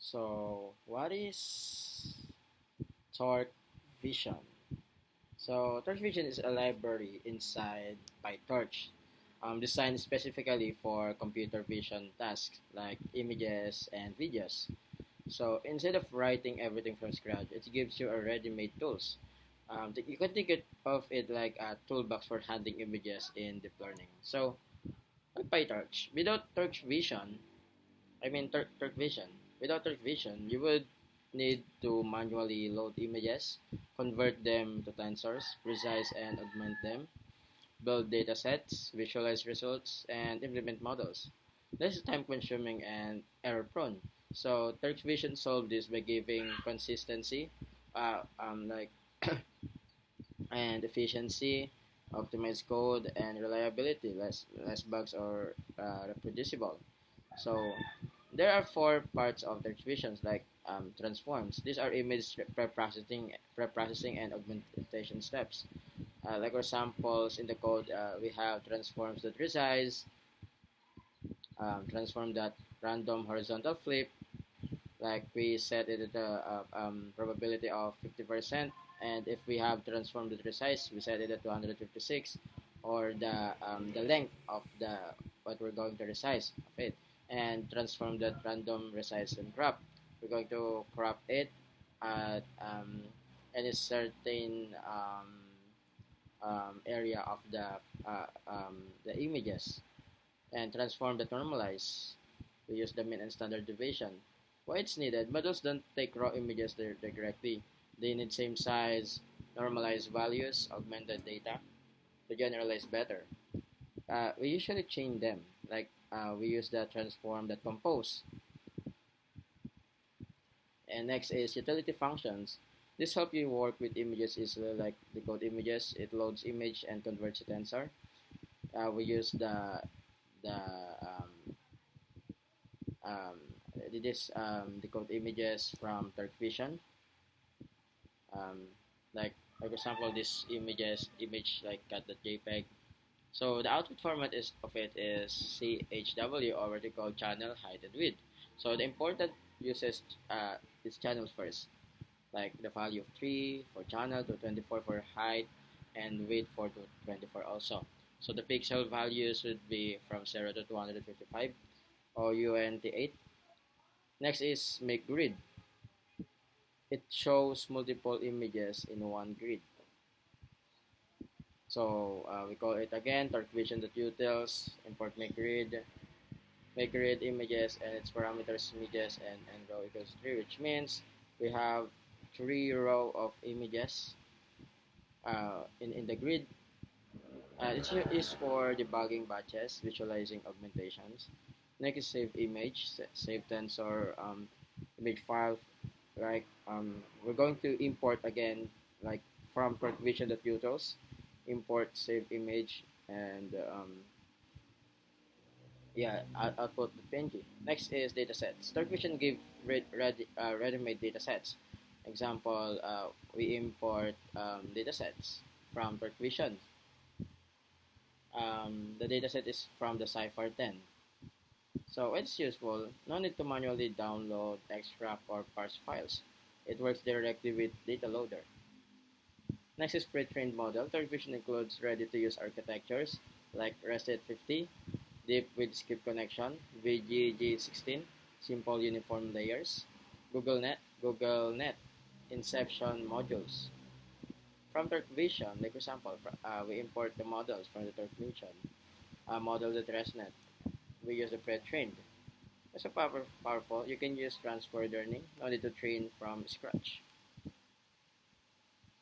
So, what is Torque Vision? So, Torque Vision is a library inside PyTorch, designed specifically for computer vision tasks like images and videos. So, instead of writing everything from scratch, it gives you a ready-made tools. You can think of it like a toolbox for handling images in deep learning. So, with PyTorch, without Torque Vision, Turk Vision. Without Turk Vision, you would need to manually load images, convert them to tensors, resize and augment them, build datasets, visualize results, and implement models. This is time consuming and error prone. So Turk Vision solved this by giving consistency, like and efficiency, optimized code, and reliability, less bugs or reproducible. So there are four parts of the visions like transforms. These are image preprocessing and augmentation steps. Like for samples in the code, we have transforms that resize, transform that random horizontal flip, like we set it at the probability of 50%, and if we have transformed the resize, we set it at 256, or the length of the what we're going to resize of it, and transform that random resize and crop. We're going to crop it at any certain area of the images, and transform the normalize. We use the mean and standard deviation. Why it's needed? Models don't take raw images directly. They need same size, normalized values, augmented data to generalize better. We usually chain them. Like we use the transform that compose. And next is utility functions. This help you work with images easily, like decode images. It loads image and converts to tensor. We use the um, this decode images from Turk Vision. Um, like for example, this image like cat.jpg. So the output format is of it is CHW, or vertical channel height and width. So the important uses is channels first, like the value of 3 for channel, to 24 for height, and width for to 24 also. So the pixel values would be from 0 to 255 or UNT8. Next is make grid. It shows multiple images in one grid. So we call it again Torque Vision.utils, import make grid images and its parameters images and row equals 3, which means we have 3 row of images in the grid. It is for debugging batches, visualizing augmentations. Next is save image, save tensor image file. Like we're going to import again, like from Torque import save image, and yeah, output the PNG. Next is datasets. Torque give ready-made datasets. Example, we import datasets from Torque the dataset is from the Cypher 10. So it's useful. No need to manually download, extract, or parse files. It works directly with data loader. Next is pre-trained model. Third Vision includes ready-to-use architectures like REST 50, deep with skip connection, VGG16, simple uniform layers, GoogleNet, Inception modules. From Turk Vision, like for example, we import the models from the Turk Vision. Model the ResNet. We use the pre-trained. It's so powerful. You can use transfer learning, no need to train from scratch.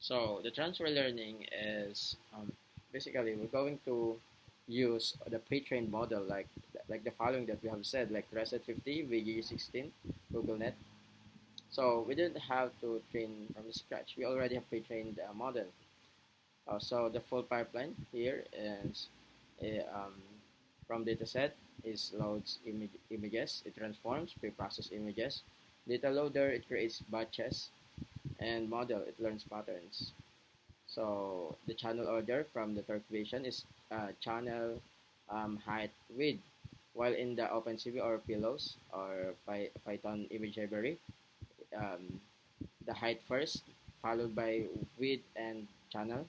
So the transfer learning is basically we're going to use the pre-trained model like the following that we have said, like REST 50, VG16, GoogleNet. So we didn't have to train from scratch. We already have pre-trained model. So the full pipeline here is from dataset is loads images, it transforms, pre-process images. Data loader, it creates batches, and model, it learns patterns. So the channel order from the Torque Vision is channel height width. while in the OpenCV or Pillows or Python image library, um, the height first, followed by width and channel.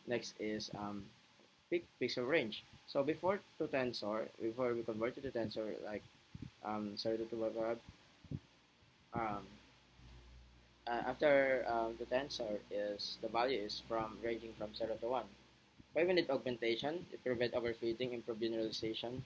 Next is pixel range. So before we convert to the tensor, like sorry to um, after the tensor is the value is from ranging from 0 to 1. 5-minute augmentation, it prevents overfitting, improve generalization,